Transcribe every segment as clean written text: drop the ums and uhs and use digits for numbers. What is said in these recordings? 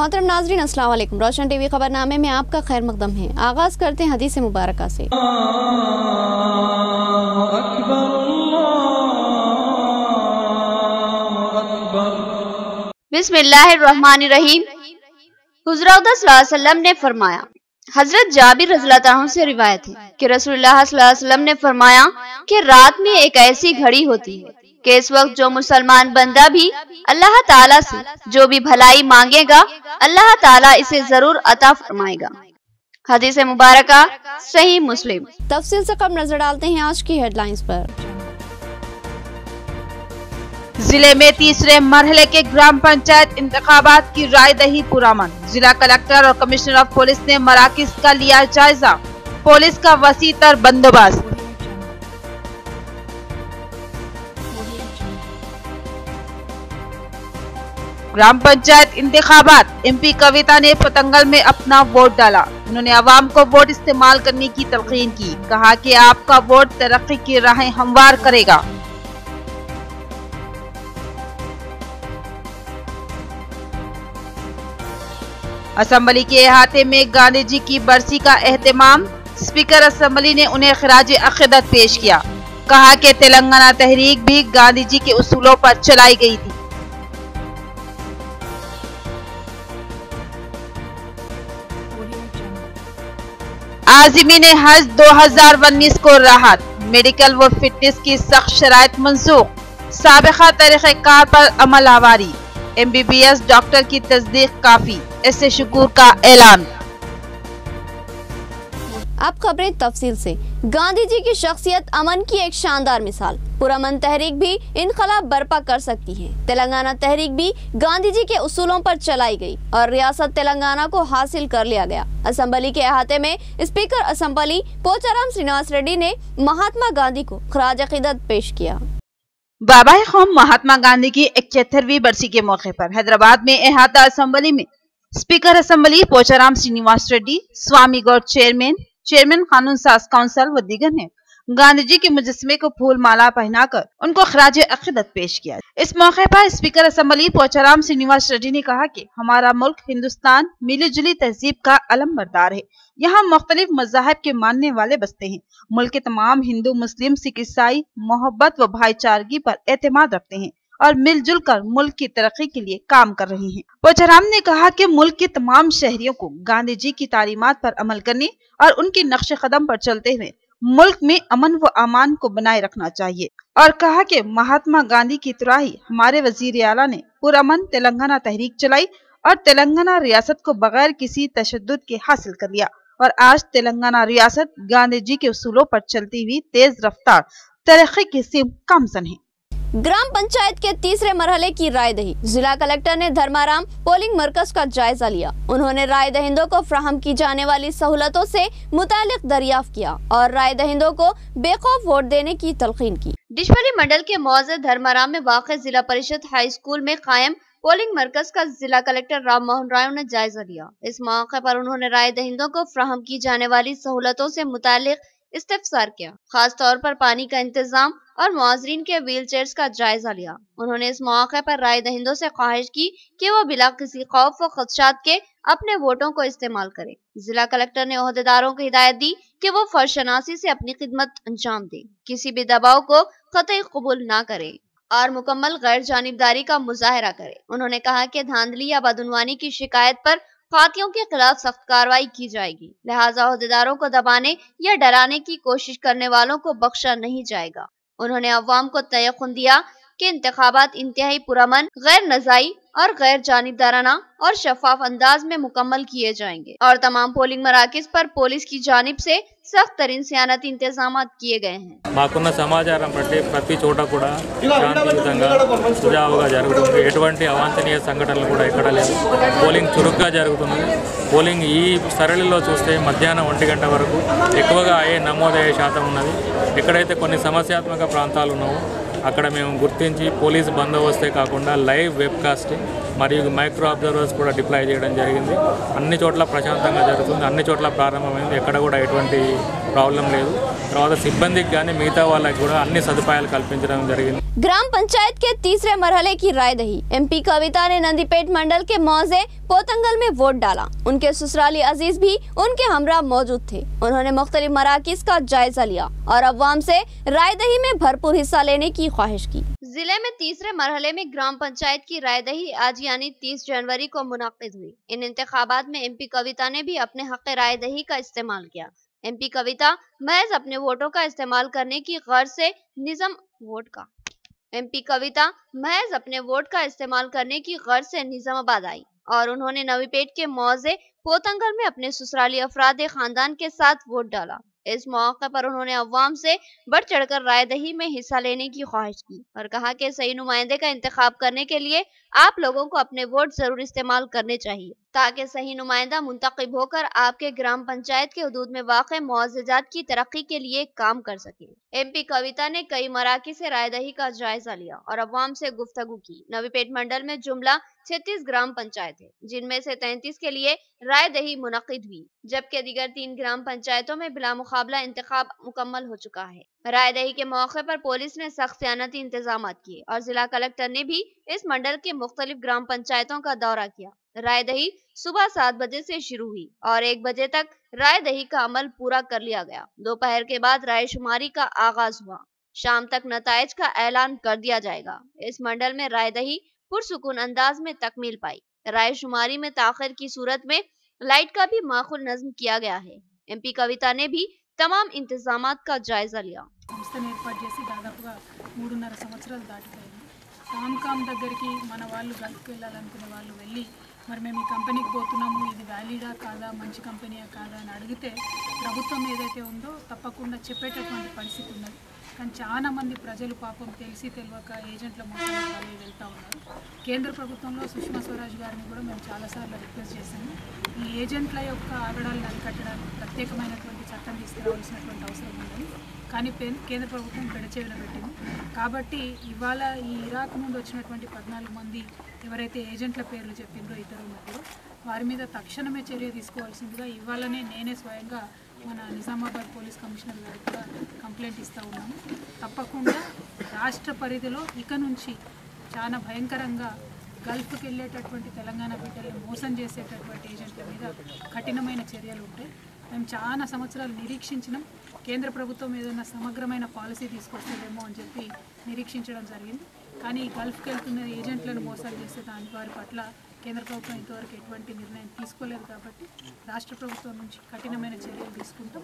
मोहतरम नाज़रीन, अस्सलाम वालेकुम। रोशन टीवी खबरनामे में आपका खैर मकदम है। आगाज करते हैं हदीस मुबारका से। बिस्मिल्लाहिर्रहमानिर्रहीम। हुज़ूर सल्लल्लाहु अलैहि वसल्लम ने फरमाया, हजरत जाबिर रज़ियल्लाहु अन्हु से रिवायत है कि रसूलुल्लाह सल्लल्लाहु अलैहि वसल्लम ने फरमाया कि रात में एक ऐसी घड़ी होती है कि इस वक्त जो मुसलमान बंदा भी अल्लाह ताला से जो भी भलाई मांगेगा अल्लाह ताला इसे जरूर अता फरमाएगा। हदीस मुबारका सही मुस्लिम। तफसील से कब नजर डालते हैं आज की हेडलाइंस पर। जिले में तीसरे मरहले के ग्राम पंचायत इंतखाबात की रायदही पुरअमन। जिला कलेक्टर और कमिश्नर ऑफ पुलिस ने मराकिज का लिया जायजा। पुलिस का वसी तर बंदोबस्त। ग्राम पंचायत इंतखाबात। एमपी कविता ने पतंगल में अपना वोट डाला। उन्होंने आवाम को वोट इस्तेमाल करने की तलकीन की। कहा कि आपका वोट तरक्की की राहें हमवार करेगा। असेंबली के अहाते में गांधी जी की बरसी का एहतमाम। स्पीकर असेंबली ने उन्हें खिराज अकीदत पेश किया। कहा कि तेलंगाना तहरीक भी गांधी जी के उसूलों पर चलाई गई थी। आज़मीन हज 2019 को राहत। मेडिकल व फिटनेस की सख्त शराइत मंसूख। साबिका तरीक़ेकार पर अमल आवारी। MBBS डॉक्टर की तस्दीक काफी। ऐसे शुक्र का ऐलान। अब खबरें तफसील से। गांधी जी की शख्सियत अमन की एक शानदार मिसाल। पुरअमन तहरीक भी इनकलाब बर्पा कर सकती है। तेलंगाना तहरीक भी गांधी जी के उसूलों पर चलाई गई और रियासत तेलंगाना को हासिल कर लिया गया। असेंबली के अहाते में स्पीकर असेंबली पोचाराम श्रीनिवास रेड्डी ने महात्मा गांधी को खिराज अकीदत पेश किया। बाबा कौम महात्मा गांधी की 71वीं बरसी के मौके पर हैदराबाद में अहाता असेंबली में स्पीकर असेंबली पोचाराम श्रीनिवास रेड्डी, स्वामी गौड चेयरमैन कानून साज काउंसिल व दीगर ने गांधी जी के मुजस्समे को फूल माला पहनाकर उनको खिराज अकीदत पेश किया। इस मौके पर स्पीकर असेंबली पोचाराम श्रीनिवास रेड्डी ने कहा कि हमारा मुल्क हिंदुस्तान मिली जुली तहजीब का अलम बरदार है। यहाँ मुख्तलिफ मज़ाहिब के मानने वाले बसते हैं। मुल्क के तमाम हिंदू, मुस्लिम, सिख, ईसाई मोहब्बत व भाईचारगी पर एतमाद रखते हैं और मिलजुल कर मुल्क की तरक्की के लिए काम कर रहे हैं। पोचाराम ने कहा कि मुल्क के तमाम शहरियों को गांधी जी की तालीमात पर अमल करने और उनके नक्शे कदम पर चलते हुए मुल्क में अमन व अमान को बनाए रखना चाहिए और कहा कि महात्मा गांधी की तरह ही हमारे वजीर आला ने पुरअमन तेलंगाना तहरीक चलाई और तेलंगाना रियासत को बगैर किसी तशद्दुद के हासिल कर लिया और आज तेलंगाना रियासत गांधी जी के उसूलों पर चलती हुई तेज रफ्तार तरक्की की सिम गामजन है। ग्राम पंचायत के तीसरे मरहले की रायदही। जिला कलेक्टर ने धर्माराम पोलिंग मरकज का जायजा लिया। उन्होंने राय दहिंदों को फराहम की जाने वाली सहूलतों से मुतालिक दरियाफ्त किया और राय दहिंदों को बेखौफ वोट देने की तलकीन की। डिशपली मंडल के मौजे धर्माराम में वाक़ जिला परिषद हाई स्कूल में कायम पोलिंग मरकज का जिला कलेक्टर राम मोहन राय ने जायजा लिया। इस मौके पर उन्होंने राय दहिंदों को फराहम की जाने वाली सहूलतों से मुतालिक इस्तिफसार किया। खास तौर पर पानी का इंतजाम और मुआजरीन के व्हील चेयर्स का जायजा लिया। उन्होंने इस मौके पर राय दहिंदों से ख्वाहिश की कि वो बिला किसी खौफ व खदशात के अपने वोटों को इस्तेमाल करें। जिला कलेक्टर ने ओहदेदारों को हिदायत दी कि वो फर्शनासी से अपनी खिदमत अंजाम दें, किसी भी दबाव को कतई कबूल न करें और मुकम्मल गैर जानिबदारी का मुजाहरा करें। उन्होंने कहा कि धांधली या बदउनवानी की शिकायत पर फातियों के खिलाफ सख्त कार्रवाई की जाएगी। लिहाजा ओहदेदारों को दबाने या डराने की कोशिश करने वालों को बख्शा नहीं जाएगा। उन्होंने अवाम को तयक़ुन दिया कि इंतखाबात इंतहाई पुरअमन, गैर नज़ाई और गैर जानिबदाराना और शफाफ अंदाज में मुकम्मल किए जाएंगे और तमाम पोलिंग मराकिज पर पुलिस की जानिब से सख्त तरीन सियानती इंतजाम किए गए हैं। మాకున్న సమాచారం బట్టి ప్రతి చోట కూడా శాంతియుతంగా సుజావుగా జరుగుతుంది. ఎటువంటి అవాంఛనీయ సంఘటనలు కూడా ఎక్కడ లేవు. పోలింగ్ చురుగ్గా జరుగుతుంది. పోలింగ్ ఈ సరళిలో చూస్తే మధ్యాహ్నం 1 గంట వరకు ఎక్కువగా అయ్యే నమోదయ్యే శాతం ఉన్నది. ఎక్కడైతే కొన్ని సమస్యాత్మక ప్రాంతాలు ఉన్నావో అక్కడ మేము గుర్తించి పోలీస్ బందోబస్తే కాకుండా లైవ్ వెబ్కాస్టింగ్ మరియు మైక్రో అబ్జర్వర్స్ కూడా డిప్లాయ్ చేయడం జరిగింది. అన్ని చోట్ల ప్రశాంతంగా జరుగుతుంది. అన్ని చోట్ల ప్రారంభమైంది. ఎక్కడ కూడా ఎటువంటి ప్రాబ్లం లేదు. తర్వాత సిబ్బందికి కానీ మిగతా వాళ్ళకి కూడా అన్ని సదుపాయాలు కల్పించడం జరిగింది. ग्राम पंचायत के तीसरे मरहले की रायदही। एमपी कविता ने नंदीपेट मंडल के मौजे पोतंगल में वोट डाला। उनके ससुराली अजीज भी उनके हमरा मौजूद थे। उन्होंने मुख्तलिफ मराकिज का जायजा लिया और अवाम से रायदही में भरपूर हिस्सा लेने की ख्वाहिश की। जिले में तीसरे मरहले में ग्राम पंचायत की रायदही आज यानी 30 जनवरी को मुनक्किद हुई। इन इंतखाबात में MP कविता ने भी अपने हक़ रायदही का इस्तेमाल किया। MP कविता महज अपने वोटों का इस्तेमाल करने की गर्ज से निजामाबाद आई और उन्होंने नवीपेट के मौजे पोतंगल में अपने ससुराली अफराद खानदान के साथ वोट डाला। इस मौके पर उन्होंने अवाम से बढ़ चढ़कर रायदही में हिस्सा लेने की ख्वाहिश की और कहा कि सही नुमाइंदे का इंतखाब करने के लिए आप लोगों को अपने वोट जरूर इस्तेमाल करने चाहिए ताकि सही नुमाइंदा मुंतखब होकर आपके ग्राम पंचायत के हुदूद में वाक़े मुआज़ज़ात की तरक्की के लिए काम कर सके। MP कविता ने कई मराकिज़ से रायदही का जायजा लिया और अवाम से गुफ्तगू की। नवीपेट मंडल में जुमला 36 ग्राम पंचायत है, जिनमें से 33 के लिए रायदही मुनक्किद हुई, जबकि दीगर 3 ग्राम पंचायतों में बिला मुकाबला इंतखाब मुकम्मल हो चुका है। रायदही के मौके पर पुलिस ने सख्त सियानती इंतजामात किए और जिला कलेक्टर ने भी इस मंडल के मुख्तलिफ ग्राम पंचायतों का दौरा किया। रायदही सुबह 7 बजे से शुरू हुई और 1 बजे तक रायदही का अमल पूरा कर लिया गया। दोपहर के बाद राय शुमारी का आगाज हुआ। शाम तक नताइज का ऐलान कर दिया जाएगा। इस मंडल में रायदही पुरसुकून अंदाज में तकमील पाई। राय शुमारी में ताखिर की सूरत में लाइट का भी माकूल नज़्म किया गया है। MP कविता ने भी तमाम इंतजामात का जायजा लिया। సంస్థను ఏర్పాటు చేసి దాదాపుగా 3.5 సంవత్సరాలు దాటిపోయింది. కామ్ దగ్గరికి మన వాళ్ళు గల్ఫ్కి వెళ్ళాలనుకునే వాళ్ళు వెళ్ళి మరి మేము ఈ కంపెనీకి పోతున్నాము, ఇది వ్యాలిడా కాదా, మంచి కంపెనీయా కాదా అని అడిగితే ప్రభుత్వం ఏదైతే ఉందో తప్పకుండా చెప్పేటటువంటి పరిస్థితి ఉన్నది. కానీ చాలా మంది ప్రజలు పాపం తెలిసి తెలియక ఏజెంట్ల మోసాలకు బలి వెళ్తూ ఉన్నారు. కేంద్ర ప్రభుత్వంలో సుష్మా స్వరాజ్ గారిని కూడా మేము చాలాసార్లు రిక్వెస్ట్ చేశాము. ఈ ఏజెంట్ల యొక్క ఆగడాలను అరికట్టడానికి ప్రత్యేకమైనటువంటి చట్టం తీసుకురావాల్సినటువంటి అవసరం ఉందని, కానీ కేంద్ర ప్రభుత్వం పెడచెవిన పెట్టింది. కాబట్టి ఇవాళ ఈ ఇరాక్ నుండి వచ్చినటువంటి 14 మంది ఎవరైతే ఏజెంట్ల పేర్లు చెప్పిందో ఇద్దరు ముగ్గురు, వారి మీద తక్షణమే చర్య తీసుకోవాల్సిందిగా ఇవాళనే నేనే స్వయంగా మన నిజామాబాద్ పోలీస్ కమిషనర్ గారికి కూడా కంప్లైంట్ ఇస్తూ ఉన్నాము. తప్పకుండా రాష్ట్ర పరిధిలో ఇక నుంచి చాలా భయంకరంగా గల్ఫ్కి వెళ్ళేటటువంటి తెలంగాణ బిడ్డలను మోసం చేసేటటువంటి ఏజెంట్ల మీద కఠినమైన చర్యలు ఉంటాయి. మేము చాలా సంవత్సరాలు నిరీక్షించినాం. కేంద్ర ప్రభుత్వం ఏదైనా సమగ్రమైన పాలసీ తీసుకొస్తుందేమో అని చెప్పి నిరీక్షించడం జరిగింది. కానీ గల్ఫ్కి వెళ్తున్న ఏజెంట్లను మోసాలు చేసే దాని వారి పట్ల కేంద్ర ప్రభుత్వం ఇంతవరకు ఎటువంటి నిర్ణయం తీసుకోలేదు. కాబట్టి రాష్ట్ర ప్రభుత్వం నుంచి కఠినమైన చర్యలు తీసుకుంటాం.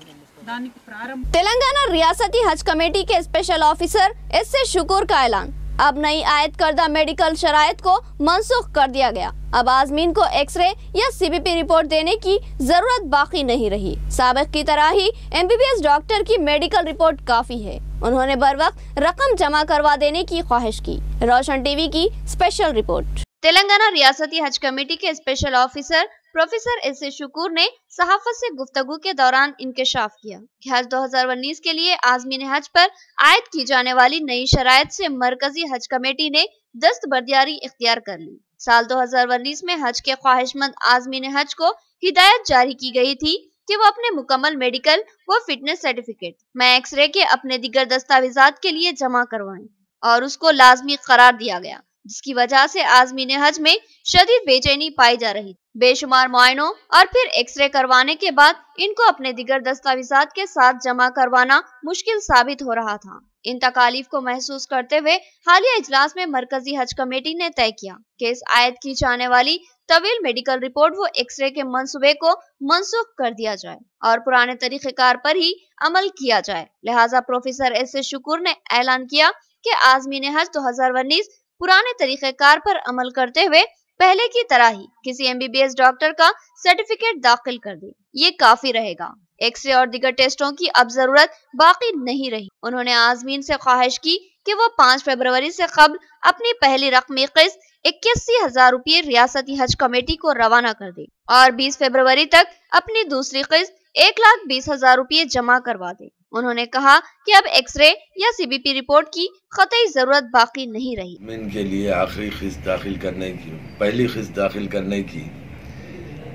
దానికి ప్రారంభం तेलंगाना रियासती हज कमेटी के स्पेशल ऑफिसर S.A. शुकूर का ऐलान। अब नई आयत करदा मेडिकल शराइत को मनसूख कर दिया गया। अब आजमीन को एक्सरे या CBP रिपोर्ट देने की जरूरत बाकी नहीं रही। साबिक की तरह ही MBBS डॉक्टर की मेडिकल रिपोर्ट काफी है। उन्होंने बर वक्त रकम जमा करवा देने की ख्वाहिश की। रोशन TV की स्पेशल रिपोर्ट। तेलंगाना रियासती हज कमेटी के special officer professor S.A. Shukoor ने सहाफत से गुफ्तगू के दौरान इंकशाफ किया कि हज 2019 के लिए आज़मीन हज पर आयद की जाने वाली नई शराइत से मरकजी हज कमेटी ने दस्तबरदारी इख्तियार कर ली। साल 2019 में हज के ख्वाहिशमंद आज़मीन हज को हिदायत जारी की गई थी कि वो अपने मुकम्मल मेडिकल व फिटनेस सर्टिफिकेट में एक्सरे के अपने दीगर दस्तावेजात के लिए जमा करवाएं और उसको लाजमी करार दिया गया, जिसकी वजह से आज़मीन हज में शदीद बेचैनी पाई जा रही। बेशुमार मुआयनों और फिर एक्सरे करवाने के बाद इनको अपने दिगर दस्तावेजात के साथ जमा करवाना मुश्किल साबित हो रहा था। इन तकालीफ को महसूस करते हुए हालिया इजलास में मरकजी हज कमेटी ने तय किया कि इस आयत की जाने वाली तवील मेडिकल रिपोर्ट व एक्सरे के मंसूबे को मनसूख कर दिया जाए और पुराने तरीक़ेकार पर ही अमल किया जाए। लिहाजा प्रोफेसर S.A. शुकूर ने ऐलान किया कि आज़मीन हज 2019 पुराने तरीक़ेकार पर अमल करते हुए पहले की तरह ही किसी MBBS डॉक्टर का सर्टिफिकेट दाखिल कर दे, ये काफी रहेगा। एक्सरे और दीगर टेस्टों की अब जरूरत बाकी नहीं रही। उन्होंने आज़मीन से ख्वाहिश की कि वो 5 फरवरी से कबल अपनी पहली रकमी किस्त 81,000 रुपये रियासती हज कमेटी को रवाना कर दे और 20 फरवरी तक अपनी दूसरी किस्त 1,20,000 रुपये जमा करवा दे। उन्होंने कहा कि अब एक्सरे या CBP रिपोर्ट की कतई जरूरत बाकी नहीं रही। इनके लिए आखिरी किस्त दाखिल करने की, पहली किस्त दाखिल करने की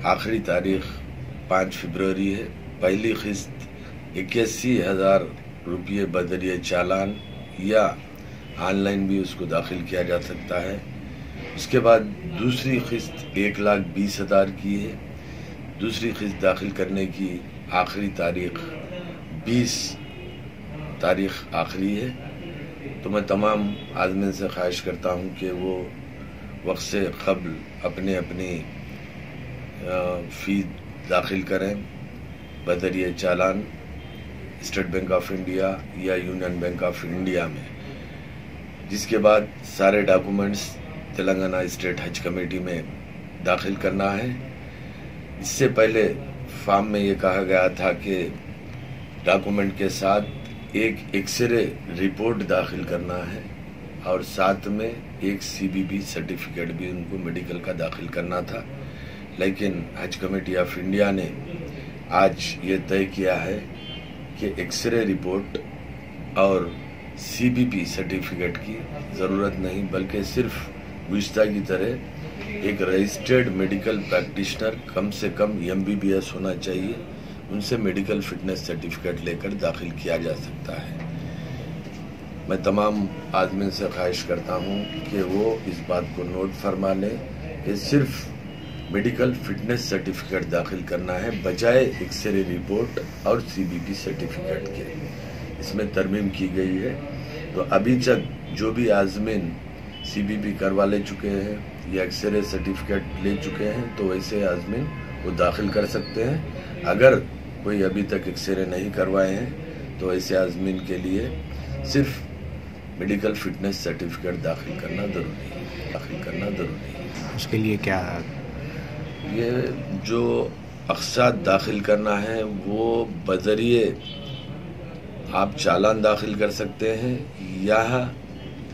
आखिरी तारीख 5 फरवरी है। पहली किस्त 81,000 रुपये बदरिए चालान या ऑनलाइन भी उसको दाखिल किया जा सकता है। उसके बाद दूसरी किस्त 1,20,000 की है। दूसरी किस्त दाखिल करने की आखिरी तारीख 20 तारीख आखिरी है। तो मैं तमाम आदमी से ख्वाहिश करता हूँ कि वो वक्त से कबल अपनी फ़ी दाखिल करें बदरिए चालान स्टेट बैंक ऑफ इंडिया या यूनियन बैंक ऑफ इंडिया में, जिसके बाद सारे डॉक्यूमेंट्स तेलंगाना स्टेट हज कमेटी में दाखिल करना है। इससे पहले फॉर्म में ये कहा गया था कि डॉक्यूमेंट के साथ एक एक्सरे रिपोर्ट दाखिल करना है और साथ में एक CBB सर्टिफिकेट भी उनको मेडिकल का दाखिल करना था। लेकिन हज कमेटी ऑफ इंडिया ने आज ये तय किया है कि एक्सरे रिपोर्ट और CBB सर्टिफिकेट की ज़रूरत नहीं, बल्कि सिर्फ गुज़िश्ता की तरह एक रजिस्टर्ड मेडिकल प्रैक्टिशनर कम से कम MBBS होना चाहिए, उनसे मेडिकल फिटनेस सर्टिफिकेट लेकर दाखिल किया जा सकता है। मैं तमाम आदमी से ख्वाहिश करता हूँ कि वो इस बात को नोट फरमा लें कि सिर्फ मेडिकल फिटनेस सर्टिफिकेट दाखिल करना है बजाय एक्सरे रिपोर्ट और CBB सर्टिफिकेट के। इसमें तरमीम की गई है। तो अभी तक जो भी आज़मीन CBB करवा ले चुके हैं या एक्सरे सर्टिफिकेट ले चुके हैं तो वैसे आज़मीन वो दाखिल कर सकते हैं। अगर कोई अभी तक एक्सरे नहीं करवाए हैं तो ऐसे आज़मीन के लिए सिर्फ मेडिकल फिटनेस सर्टिफिकेट दाखिल करना ज़रूरी है। उसके लिए क्या ये जो अक़साद दाखिल करना है वो बज़रिए आप चालान दाखिल कर सकते हैं या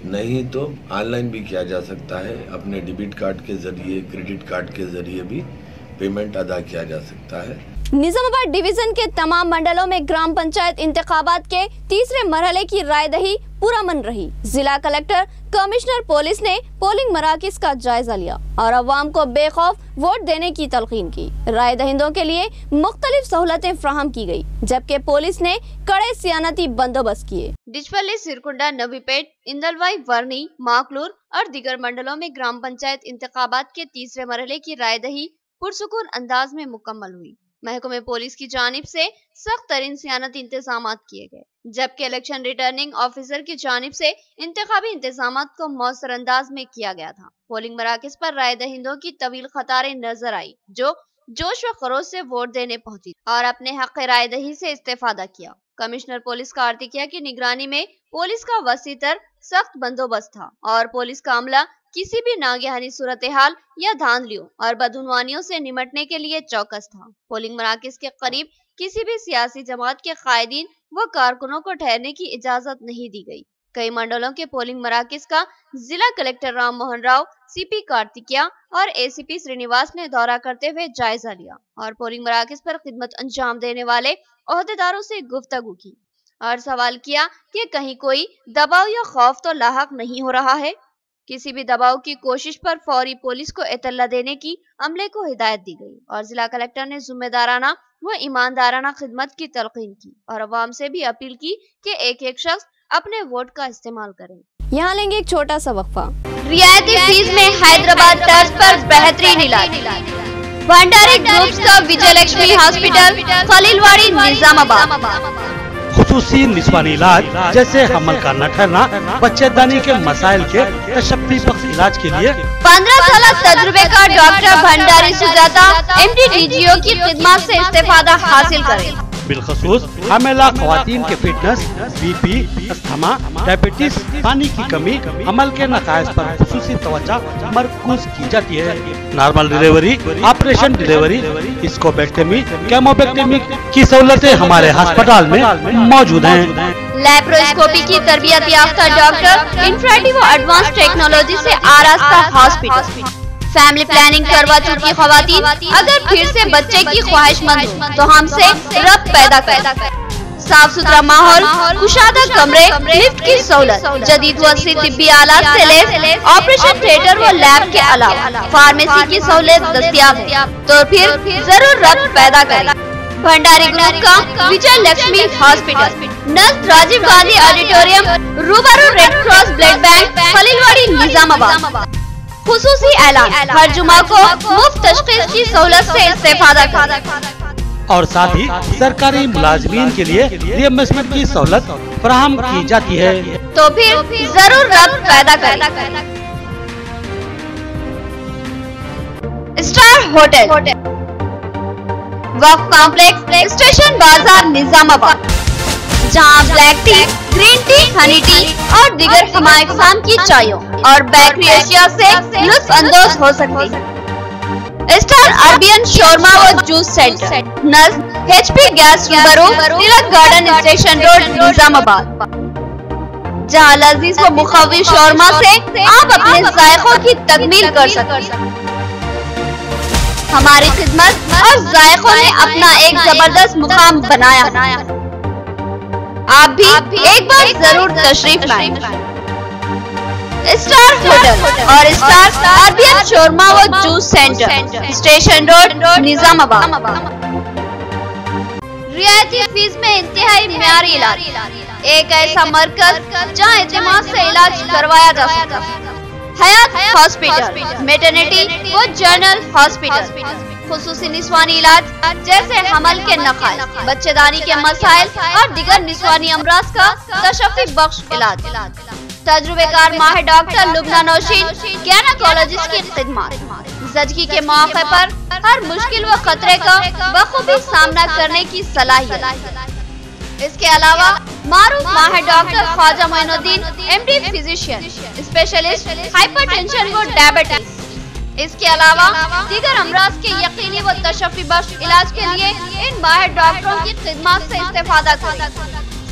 नहीं तो ऑनलाइन भी किया जा सकता है। अपने डेबिट कार्ड के ज़रिए, क्रेडिट कार्ड के ज़रिए भी पेमेंट अदा किया जा सकता है। निजामाबाद डिवीजन के तमाम मंडलों में ग्राम पंचायत इंतखाबात के तीसरे मरहले की रायदही पुरअमन रही। जिला कलेक्टर, कमिश्नर पुलिस ने पोलिंग मराकज़ का जायजा लिया और अवाम को बेखौफ वोट देने की तलकीन की। राय दहिंदों के लिए मुख्तलिफ सहूलतें फ्राहम की गई, जबकि पुलिस ने कड़े सियानती बंदोबस्त किए। डिचपल्ली, सिरकुंडा, नवीपेट, इंदलवाई, वर्नी, माकलूर और दीगर मंडलों में ग्राम पंचायत इंतखाबात के तीसरे मरहले की रायदही पुरसुकून अंदाज में मुकम्मल हुई। महकमे पुलिस की जानिब से सख्त तरीन सियानती इंतजामात किए गए, जबकि इलेक्शन रिटर्निंग ऑफिसर की जानिब से इंतखाबी इंतजामात को मौसर अंदाज में किया गया था। पोलिंग मराकज़ पर राय दहिंदों की तवील कतारें नजर आई, जो जोश व खरोश से वोट देने पहुंची और अपने हक राय दही से इस्तेफादा किया। कमिश्नर पुलिस कार्तिकेया की निगरानी में पुलिस का वसीतर सख्त बंदोबस्त था और पुलिस का अमला किसी भी नागहानी सूरत हाल या धांधलियों और बदउनवानियों से निमटने के लिए चौकस था। पोलिंग मराकज़ के करीब किसी भी सियासी जमात के कायदीन व कारकुनों को ठहरने की इजाजत नहीं दी गई। कई मंडलों के पोलिंग मराकज़ का जिला कलेक्टर राम मोहन राव, CP कार्तिकेया और ACP श्रीनिवास ने दौरा करते हुए जायजा लिया और पोलिंग मराकज़ पर खिदमत अंजाम देने वाले ओहदेदारों से गुफ्तगू की और सवाल किया कि कहीं कोई दबाव या खौफ तो लाहक नहीं हो रहा है। किसी भी दबाव की कोशिश पर फौरी पुलिस को इत्तला देने की अमले को हिदायत दी गई और जिला कलेक्टर ने जिम्मेदाराना व ईमानदाराना खिदमत की तलकीन की और अवाम से भी अपील की कि एक एक शख्स अपने वोट का इस्तेमाल करें। यहाँ लेंगे एक छोटा सा वक्फा। रियायती फीस में हैदराबाद तर्ज पर बेहतरीन इलाज। भंडारी ग्रुप्स का विजय लक्ष्मी हॉस्पिटल, खलीलवाड़ी, निजामाबाद। खुसूसी निस्वानी इलाज जैसे हमल का न ठहरना, बच्चेदानी के मसाइल के तशफ़्फ़ी बख्श इलाज के लिए 15 साल तजुर्बे का doctor Bhandari Sujata MD DGO की खिदमत से इस्तेफादा हासिल करें। बिलखसूस हमेला ख़वातीन के फिटनेस, BP, अस्थमा, डायबिटीज, पानी की कमी, अमल के नकायस पर खुसूसी तवज्जो मरकूज की जाती है। नॉर्मल डिलीवरी, ऑपरेशन डिलीवरी, स्कोपेक्टमी, केमोपेक्टमी की सहूलतें हमारे अस्पताल में मौजूद हैं। लैप्रोस्कोपी की तरबियत याफ्ता डॉक्टर, इंफ्रारेड व एडवांस टेक्नोलॉजी से आरास्ता हॉस्पिटल। फैमिली प्लानिंग करवा चुकी ख़वातीन अगर फिर से बच्चे की ख्वाहिशमंद हो तो हमसे रब्त पैदा कर। साफ सुथरा माहौल, कुशादा कमरे, लिफ्ट की सहूलत, जदीद व तिब्बी आलात से लैस ऑपरेशन थिएटर व लैब के अलावा फार्मेसी की सहूलत दस्तयाब है, तो फिर जरूर रब्त पैदा करें। भंडारी ग्रुप का विजय लक्ष्मी हॉस्पिटल, नज़दीक राजीव गांधी ऑडिटोरियम, रूबरू red cross blood bank, Khaleelwadi, Nizamabad. खुसूसी ऐलान, हर जुमा को मुफ्त तशखीस की सहूलत से इस्तेफादा करें। और साथ ही सरकारी मुलाजमीन के लिए रिएम्बर्समेंट की सहूलत फराहम की जाती है। तो फिर जरूर रब्त पैदा करें। स्टार होटल, वक्फ कॉम्प्लेक्स, स्टेशन बाजार, निजामाबाद, जहां black T, green tea, Honey T और दीगर हमारे इक़साम की चायों और बेकरी अशिया से लुत्फ अंदोज हो सकते हैं। स्टार अरबियन शोरमा व जूस सेंटर, नज़्म HP गैस रूबरू, तिलक गार्डन, स्टेशन रोड, निजामाबाद, जहां लजीज व मुखवी शोरमा से आप अपने जायकों की तकमील कर सकते हैं। हमारी खिदमत और जायकों ने अपना एक जबरदस्त मुकाम बनाया। आप भी एक बार जरूर तशरीफ लाएं। स्टार होटल और स्टार अरबियन शोरमा व juice centre, station road, Nizamabad. रियायती फीस में इंतहाई मियारी इलाज, एक ऐसा मरकज जहां एतमाद से इलाज करवाया जा सकता है। हयात हॉस्पिटल, मैटरनिटी व जनरल हॉस्पिटल, खुसूसी निस्वानी इलाज जैसे हमल के नकाइस, बच्चेदानी के मसाइल और दिगर निस्वानी अमराज का तशफ़्फ़ी बख्श इलाज। तजुर्बेकार माहिर डॉक्टर लुबना नौशीन गैनाकोलॉजिस्ट की खिदमत, ज़चगी के मौके पर हर मुश्किल व खतरे का बखूबी सामना करने की सलाहियत। इसके अलावा मारूफ माहिर doctor Khwaja Moinuddin MD physician, specialist hypertension व डायबिटीज। इसके अलावा दीगर अमराज के यकीनी व तशफ़्फ़ी बख्श इलाज के लिए इन माहिर डॉक्टरों की खिदमत से इस्तेफादा करें।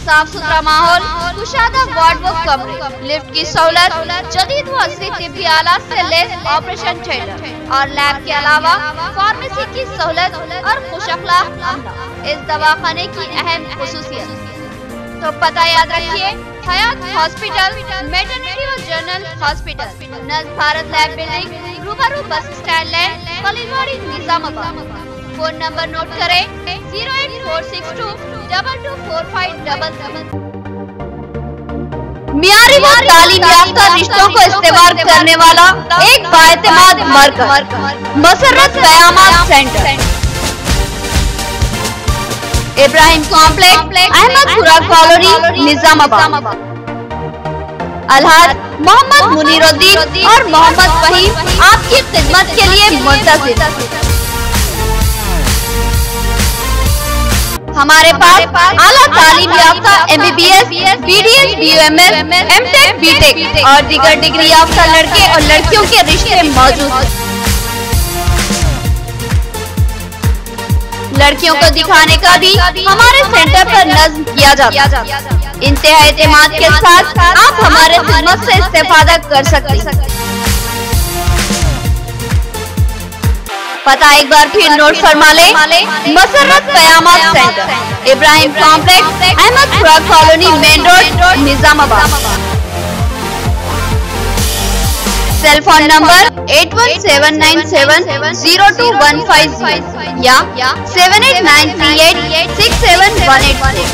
साफ सुथरा माहौल, कुशादा वार्ड व कमरे, लिफ्ट की सहूलत, जदीद व असली तिब्बी आलात से लैस ऑपरेशन थिएटर और लैब के अलावा फार्मेसी की सहूलत और खुश अखलाक अमला इस दवाखाने की अहम खुसूसियत। तो पता याद रखिए, हयात हॉस्पिटल, मैटरनिटी और general hospital, Nazm Bharat lab building, रूबरू bus stand land, Kaliwadi, Nizamabad. Phone number note करें 08462 224577। मियारी व तालीम याफ्ता रिश्तों को इस्तेमाल करने वाला एक बाएतमाद मरकज, Masarrat Qayamat centre, Ibrahim complex, Ahmedpura colony, Nizamabad. Alhaj Mohammed Muneeruddin और मोहम्मद फहीम आपकी खिदमत के लिए मुंतज़िर। हमारे पास आला तालीम याफ्ता MBBS, BDS, BUMS, MTech, BTech और दीगर डिग्री याफ्ता लड़के और लड़कियों के रिश्ते मौजूद हैं। लड़कियों को दिखाने का भी हमारे सेंटर पर नज़्म किया जाता है। इंतहाई एतमाद के साथ आप हमारे खिदमत से इस्तेफादा कर सकते हैं। पता एक बार फिर नोट फरमा ले, Masarrat Qayamat centre, Ibrahim complex, Ahmedpura colony, main road, Nizamabad. Cell phone number 8179702150 या 7893867186।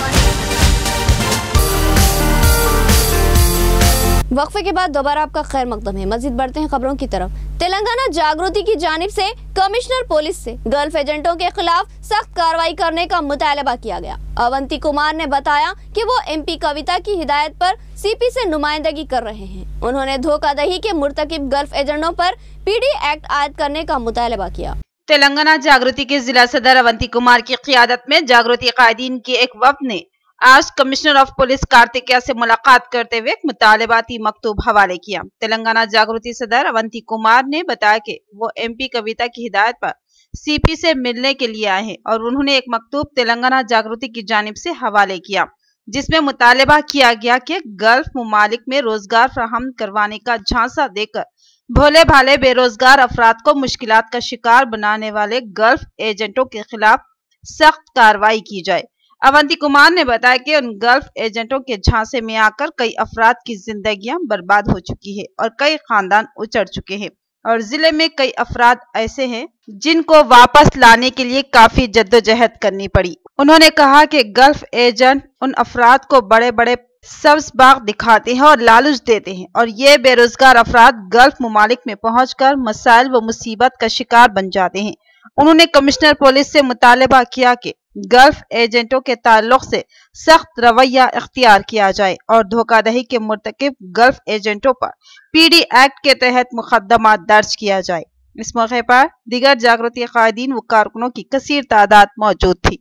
वक्फे के बाद दोबारा आपका खैर मकदम है। मजीद बढ़ते हैं खबरों की तरफ। तेलंगाना जागृति की जानिब से कमिश्नर पुलिस से गल्फ एजेंटों के खिलाफ सख्त कार्रवाई करने का मुतालबा किया गया। अवंती कुमार ने बताया कि वो MP कविता की हिदायत पर CP से नुमाइंदगी कर रहे हैं। उन्होंने धोखाधड़ी के मुर्तकिब गल्फ एजेंटों पर PD एक्ट आयद करने का मुतालबा किया। तेलंगाना जागृति के जिला सदर अवंती कुमार की क़ियादत में जागृति कायदीन की एक वफ्द ने आज कमिश्नर ऑफ पुलिस कार्तिकेय से मुलाकात करते हुए मुतालबाती मकतूब हवाले किया। तेलंगाना जागृति सदर अवंती कुमार ने बताया कि वो MP कविता की हिदायत पर CP से मिलने के लिए आए हैं और उन्होंने एक मकतूब तेलंगाना जागृति की जानिब से हवाले किया, जिसमें मुतालबा किया गया कि गल्फ मुमालिक में रोजगार फराहम करवाने का झांसा देकर भोले भाले बेरोजगार अफराद को मुश्किलात का शिकार बनाने वाले गल्फ एजेंटों के खिलाफ सख्त कार्रवाई की जाए। अवंती कुमार ने बताया कि उन गल्फ एजेंटों के झांसे में आकर कई अफराद की जिंदगियां बर्बाद हो चुकी है और कई खानदान उजड़ चुके हैं और जिले में कई अफराद ऐसे हैं जिनको वापस लाने के लिए काफी जद्दोजहद करनी पड़ी। उन्होंने कहा कि गल्फ एजेंट उन अफराद को बड़े बड़े सब्ज बाग दिखाते हैं और लालच देते हैं और ये बेरोजगार अफराद गल्फ मुमालिक में पहुंचकर मसाइल व मुसीबत का शिकार बन जाते हैं। उन्होंने कमिश्नर पुलिस से मुतालबा किया कि गल्फ एजेंटों के ताल्लुक से सख्त रवैया इख्तियार किया जाए और धोखाधड़ी के मुर्तकिब गल्फ एजेंटों पर पीडी एक्ट के तहत मुकदमा दर्ज किया जाए। इस मौके पर दीगर जागृति कायदीन व कारकुनों की कसीर तादाद मौजूद थी।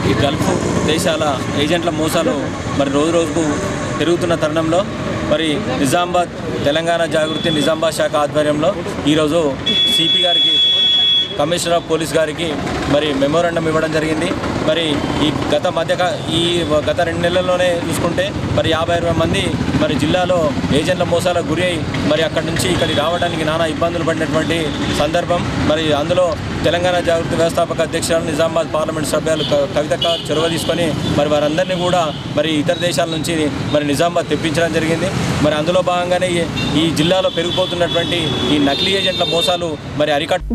ఈ గల్ఫ్ దేశాల ఏజెంట్ల మోసాలు మరి రోజు రోజుకు పెరుగుతున్న తరుణంలో మరి నిజామాబాద్ తెలంగాణ జాగృతి నిజామాబాద్ శాఖ ఆధ్వర్యంలో ఈరోజు సిపి గారికి కమిషనర్ ఆఫ్ పోలీస్ గారికి మరి మెమోరాండం ఇవ్వడం జరిగింది। మరి ఈ గత 2 నెలల్లోనే చూసుకుంటే మరి 50-60 మంది మరి జిల్లాలో ఏజెంట్ల మోసాలకు గురి అయి మరి అక్కడి నుంచి ఇక్కడికి రావడానికి నానా ఇబ్బందులు పడినటువంటి సందర్భం। మరి అందులో తెలంగాణ జాగృతి వ్యవస్థాపక అధ్యక్షురాలు నిజామాబాద్ పార్లమెంట్ సభ్యులు కవితక్క చొరవ తీసుకొని మరి వారందరినీ కూడా మరి ఇతర దేశాల నుంచి మరి నిజామాబాద్ తెప్పించడం జరిగింది। మరి అందులో భాగంగానే ఈ జిల్లాలో పెరిగిపోతున్నటువంటి ఈ నకిలీ ఏజెంట్ల మోసాలు మరి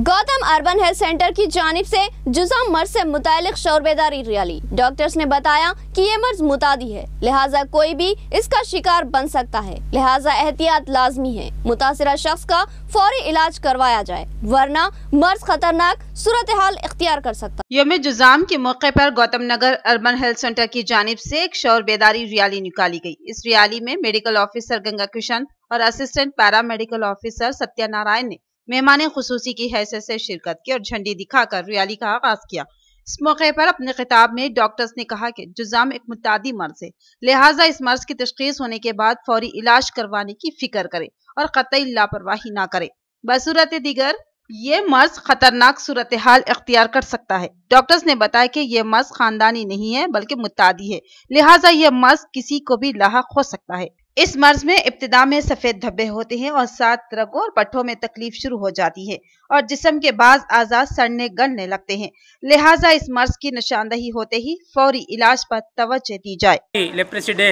गौतम अर्बन हेल्थ सेंटर की जानिब से जुज़ाम मर्ज से मुतालिक शोरबेदारी रैली। डॉक्टर्स ने बताया कि ये मर्ज मुतादी है, लिहाजा कोई भी इसका शिकार बन सकता है, लिहाजा एहतियात लाजमी है। मुतासिरा शख्स का फौरी इलाज करवाया जाए वरना मर्ज खतरनाक सूरत हाल इख्तियार कर सकता। यौम जुज़ाम के मौके पर Gautam Nagar urban health centre की जानिब से एक शोरबेदारी रैली निकाली गई। इस रैली में मेडिकल ऑफिसर गंगा किशन और असिस्टेंट पैरामेडिकल ऑफिसर सत्यनारायण ने मेहमान खुसूसी की हैसियत से शिरकत की और झंडी दिखाकर रैली का आगाज किया। इस मौके पर अपने खिताब में डॉक्टर्स ने कहा कि जुज़ाम एक मुतादी मर्ज है, लिहाजा इस मर्ज की तशखीस होने के बाद फौरी इलाज करवाने की फिक्र करें और कतई लापरवाही ना करें। बसूरत दीगर ये मर्ज खतरनाक सूरत हाल इख्तियार कर सकता है। डॉक्टर्स ने बताया कि ये मर्ज खानदानी नहीं है बल्कि मुतादी है, लिहाजा ये मर्ज किसी को भी लाहक हो सकता है। इस मर्ज में इब्तिदा में सफेद धब्बे होते हैं और साथ रगों और पट्टों में तकलीफ शुरू हो जाती है और जिस्म के बाज़ आज़ाद सड़ने गलने लगते हैं, लिहाजा इस मर्ज की निशानदही होते ही फौरी इलाज पर तवज्जो दी जाए। లెప్రసీ డే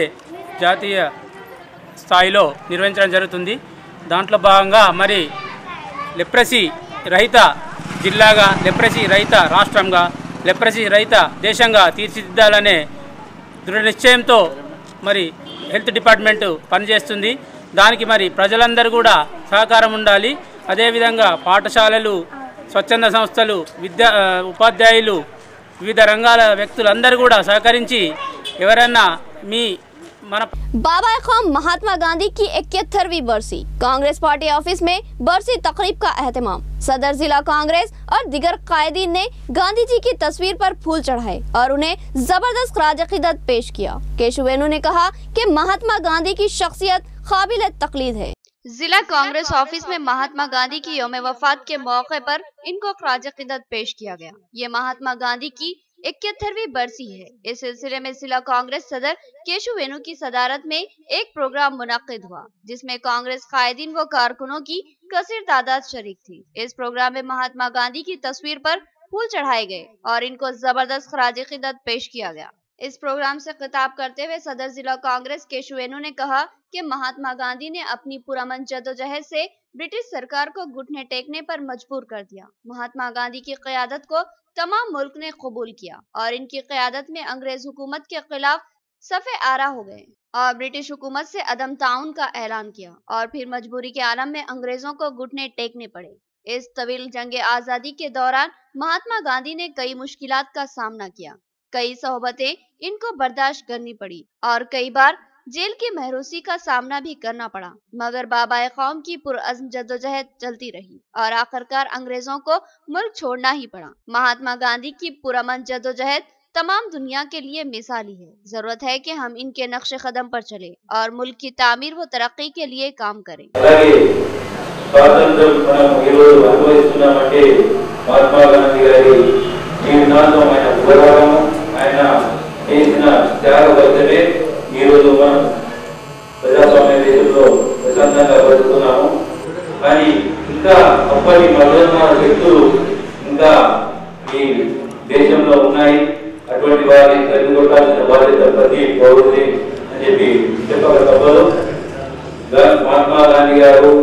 జాతీయ స్థాయిలో నిర్వహించడం జరుగుతుంది। దాంట్లో భాగంగా మరి లెప్రసీ రహిత జిల్లాగా, లెప్రసీ రహిత రాష్ట్రంగా, లెప్రసీ రహిత దేశంగా తీర్చిదిద్దాలనే దృఢ నిశ్చయంతో మరి హెల్త్ డిపార్ట్మెంట్ పనిచేస్తుంది। దానికి మరి ప్రజలందరూ కూడా సహకారం ఉండాలి। అదేవిధంగా పాఠశాలలు, స్వచ్ఛంద సంస్థలు, ఉపాధ్యాయులు, వివిధ రంగాల వ్యక్తులందరూ కూడా సహకరించి ఎవరైనా మీ बाबा क़ौम महात्मा गांधी की 71वीं बरसी। कांग्रेस पार्टी ऑफिस में बरसी तकरीब का एहतमाम। सदर जिला कांग्रेस और दिगर कायदीन ने गांधी जी की तस्वीर पर फूल चढ़ाए और उन्हें जबरदस्त खराज अक़ीदत पेश किया। केशवेनु ने कहा कि महात्मा गांधी की शख्सियत काबिल तक़लीद है। जिला कांग्रेस ऑफिस में महात्मा गांधी की यौम वफात के मौके पर इनको खराज अक़ीदत पेश किया गया। ये महात्मा गांधी की 71वीं बरसी है। इस सिलसिले में जिला कांग्रेस सदर केशवेनु की सदारत में एक प्रोग्राम मुनक्किद हुआ जिसमें कांग्रेस कायदीन व कारकुनों की कसीर तादाद शरीक थी। इस प्रोग्राम में महात्मा गांधी की तस्वीर पर फूल चढ़ाए गए और इनको जबरदस्त खराज अक़ीदत पेश किया गया। इस प्रोग्राम से खिताब करते हुए सदर जिला कांग्रेस केशवेनु ने कहा कि महात्मा गांधी ने अपनी पुरअमन जद्दोजहद से ब्रिटिश सरकार को घुटने टेकने पर मजबूर कर दिया। महात्मा गांधी की क़यादत को तमाम मुल्क ने कबूल किया और इनकी क़यादत में अंग्रेज हुकूमत के खिलाफ सफ़े आरा हो गए और ब्रिटिश हुकूमत से अदम ताउन का ऐलान किया और फिर मजबूरी के आलम में अंग्रेजों को घुटने टेकने पड़े। इस तवील जंग आज़ादी के दौरान महात्मा गांधी ने कई मुश्किलात का सामना किया, कई सोहबतें इनको बर्दाश्त करनी पड़ी और कई बार जेल की महरूसी का सामना भी करना पड़ा, मगर बाबा क़ौम की पुरअज़्म जद्दोजहद चलती रही और आखिरकार अंग्रेजों को मुल्क छोड़ना ही पड़ा। महात्मा गांधी की पुरअमन जद्दोजहद तमाम दुनिया के लिए मिसाली है। जरूरत है कि हम इनके नक्शे कदम पर चले और मुल्क की तामीर व तरक्की के लिए काम करें। ఈరోజు మనం ప్రజాస్వామ్య దేశంలో ప్రశాంతంగా బతుకుతున్నాము, కానీ ఇంకా అప్పటి మధురమైన శక్తులు ఇంకా ఈ దేశంలో ఉన్నాయి। అటువంటి వారిని తరిమికొట్టాల్సిన బాధ్యత ప్రతి పౌరుడి అని చెప్పి చెప్పక తప్పదు। మహాత్మా గాంధీ గారు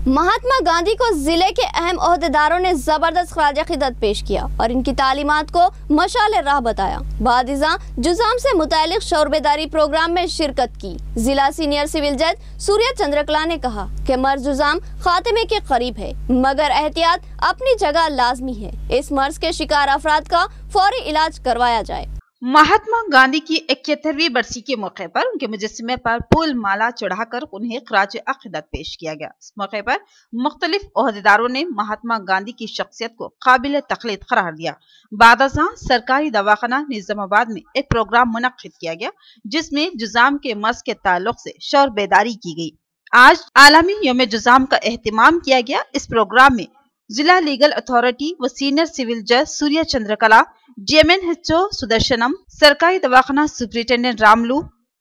महात्मा गांधी को जिले के अहम ओहदेदारों ने जबरदस्त खराज खिदमत पेश किया और इनकी तालीमात को मशाल राह बताया। बादिज़ा जुज़ाम से मुतालिक शौर बेदारी प्रोग्राम में शिरकत की। जिला सीनियर सिविल जज सूर्य चंद्रकला ने कहा कि मर्ज जुज़ाम खात्मे के करीब है, मगर एहतियात अपनी जगह लाजमी है। इस मर्ज के शिकार अफराद का फौरी इलाज करवाया जाए। महात्मा गांधी की 71वीं बरसी के मौके पर उनके मुजस्समे पर फूल माला चढ़ाकर उन्हें खराज अक़ीदत पेश किया गया। इस मौके पर मुख्तलिफ ओहदेदारों ने महात्मा गांधी की शख्सियत को काबिल तक़लीद करार दिया। बादशाह सरकारी दवाखाना निजामाबाद में एक प्रोग्राम मुनक्किद किया गया, जिसमें जुज़ाम के मर्ज के ताल्लुक से शौर बेदारी की गई। आज आलमी यौम जुज़ाम का एहतमाम किया गया। इस प्रोग्राम में जिला लीगल अथॉरिटी व सीनियर सिविल जज सूर्य चंद्रकला, JMNHO सुदर्शनम, सरकारी दवाखाना सुप्रिंटेंडेंट रामलू,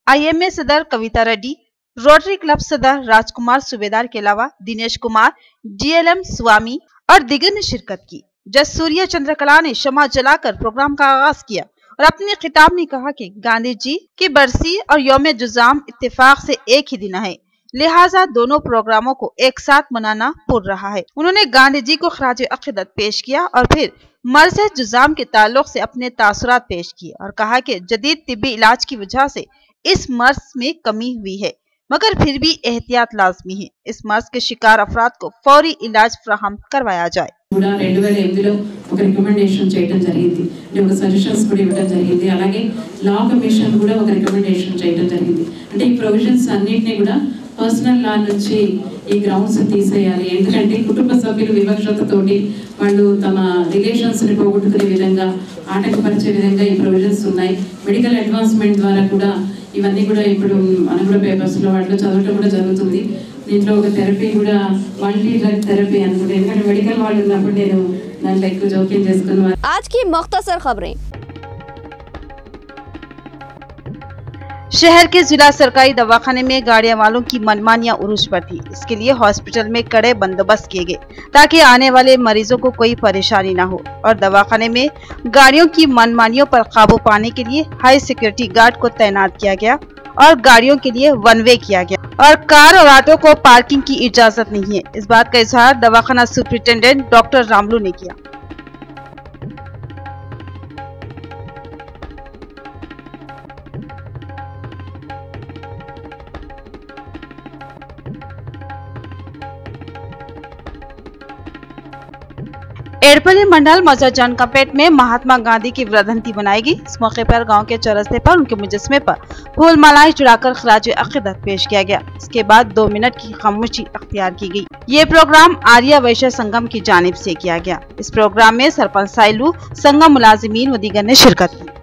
IMA सदर कविता रेड्डी, रोटरी क्लब सदर राजकुमार सूबेदार के अलावा दिनेश कुमार, DLM स्वामी और दिगर ने शिरकत की। जज सूर्य चंद्रकला ने शमा जलाकर प्रोग्राम का आगाज किया और अपने खिताब में कहा कि गांधी जी की बरसी और यौम जुज़ाम इत्तेफाक से एक ही दिन है, लिहाजा दोनों प्रोग्रामों को एक साथ मनाना पुर रहा है। उन्होंने गांधी जी को खराज अक़ीदत पेश किया और फिर मर्ज जुज़ाम के ताल्लुक से अपने तासुरात पेश किए और कहा कि जदीद तिब्बी इलाज की वजह से इस मर्ज में कमी हुई है, मगर फिर भी एहतियात लाजमी है। इस मर्ज के शिकार अफराद को फौरी इलाज फराहम करवाया जाए। 2008లో ఒక రికమెండేషన్ చేయడం జరిగింది, ఒక సజెషన్స్ కూడా ఇవ్వడం జరిగింది। అలాగే లా కమిషన్ కూడా ఒక రికమెండేషన్ చేయడం జరిగింది। అంటే ఈ ప్రొవిజన్స్ అన్నిటిని కూడా పర్సనల్ లా నుంచి ఈ గ్రౌండ్స్ తీసేయాలి, ఎందుకంటే కుటుంబ సభ్యులు వివక్షతతోటి వాళ్ళు తమ రిలేషన్స్ ని పోగొట్టుకునే విధంగా ఆటంకపరిచే విధంగా ఈ ప్రొవిజన్స్ ఉన్నాయి। మెడికల్ అడ్వాన్స్మెంట్ ద్వారా కూడా ఇవన్నీ కూడా ఇప్పుడు మనం కూడా పేపర్స్ లో వాటిలో చదవడం కూడా జరుగుతుంది। దీంట్లో ఒక థెరపీ కూడా మల్టీ డ్రగ్ థెరపీ అనుకుంటే, ఎందుకంటే మెడికల్ వాళ్ళు ఉన్నప్పుడు నేను దాంట్లో ఎక్కువ జోక్యం చేసుకున్నాను। आज की मुख्तसर खबरें। शहर के जिला सरकारी दवाखाने में गाड़ियां वालों की मनमानियां उरूज पर थी। इसके लिए हॉस्पिटल में कड़े बंदोबस्त किए गए ताकि आने वाले मरीजों को कोई परेशानी न हो, और दवाखाने में गाड़ियों की मनमानियों पर काबू पाने के लिए हाई सिक्योरिटी गार्ड को तैनात किया गया और गाड़ियों के लिए वन वे किया गया और कार और ऑटो को पार्किंग की इजाजत नहीं है। इस बात का इजहार दवाखाना सुप्रिंटेंडेंट डॉक्टर रामलू ने किया। एड़पल्ली मंडल मजहर जानकापेट में महात्मा गांधी की वर्धंती बनाएगी। इस मौके पर गांव के चौरस्ते पर उनके मुजस्समे पर फूल मालाएं चढ़ाकर खराज अक़ीदत पेश किया गया। इसके बाद 2 मिनट की खामोशी अख्तियार की गई। ये प्रोग्राम आर्य वैश्य संगम की जानिब से किया गया। इस प्रोग्राम में सरपंच साइलू, संगम मुलाजिमीन व दीगर ने शिरकत की।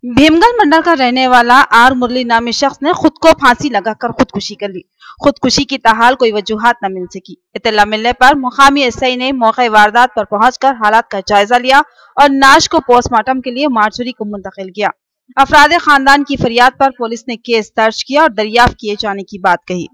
भीमगल मंडल का रहने वाला आर मुरली नामी शख्स ने खुद को फांसी लगाकर खुदकुशी कर ली। खुदकुशी की ताहाल कोई वजूहात न मिल सकी। इत्तला मिलने पर मुकामी एसआई ने मौके वारदात पर पहुंचकर हालात का जायजा लिया और नाश को पोस्टमार्टम के लिए मार्चरी को मुंतकिल किया। अफराद खानदान की फरियाद पर पुलिस ने केस दर्ज किया और दरियाफ्त किए जाने की बात कही।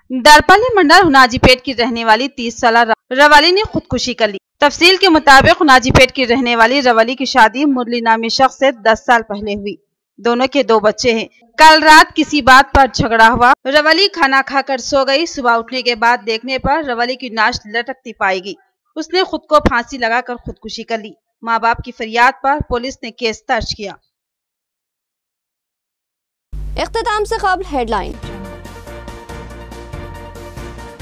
दरपल्ली मंडल हुनाजीपेट की रहने वाली 30 साल रवाली ने खुदकुशी कर ली। तफसील के मुताबिक हुनाजीपेट की रहने वाली रवाली की शादी मुरली नामी शख्स से 10 साल पहले हुई। दोनों के 2 बच्चे हैं। कल रात किसी बात पर झगड़ा हुआ। रवाली खाना खाकर सो गई। सुबह उठने के बाद देखने पर रवाली की नाश लटकती पाई गई। उसने खुद को फांसी लगाकर खुदकुशी कर ली। माँ बाप की फरियाद पर पुलिस ने केस दर्ज किया। इख्तिताम से कबल हेडलाइन।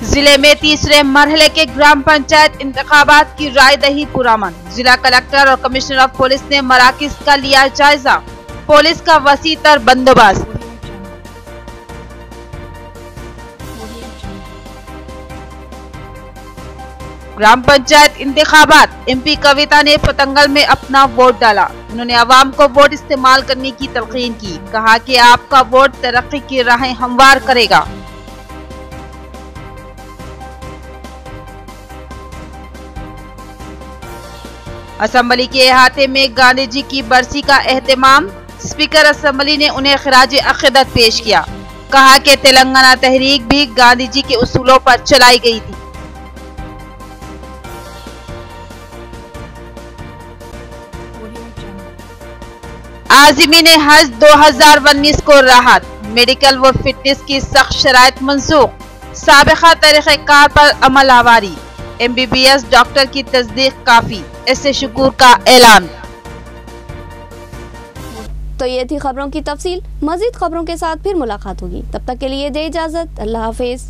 जिले में तीसरे मरहले के ग्राम पंचायत इंतखाबात की राय दही पुरअमन। जिला कलेक्टर और कमिश्नर ऑफ पुलिस ने मराकिज का लिया जायजा। पुलिस का वसी तर बंदोबस्त। ग्राम पंचायत इंतखाबात। MP कविता ने पतंगल में अपना वोट डाला। उन्होंने आवाम को वोट इस्तेमाल करने की तलकीन की। कहा कि आपका वोट तरक्की की राहें हमवार करेगा। असेंबली के अहाते में गांधी जी की बरसी का एहतमाम। स्पीकर असेंबली ने उन्हें खिराज अकीदत पेश किया। कहा कि तेलंगाना तहरीक भी गांधी जी के उसूलों पर चलाई गई थी। आज़मीन हज 2019 को राहत। मेडिकल व फिटनेस की सख्त शराइत मंसूख। साबिका तरीक़ेकार पर अमल आवारी। MBBS डॉक्टर की तस्दीक काफी। ऐसे शुक्र का ऐलान। तो ये थी खबरों की तफसील। मजीद खबरों के साथ फिर मुलाकात होगी, तब तक के लिए दे इजाजत। अल्लाह हाफिज।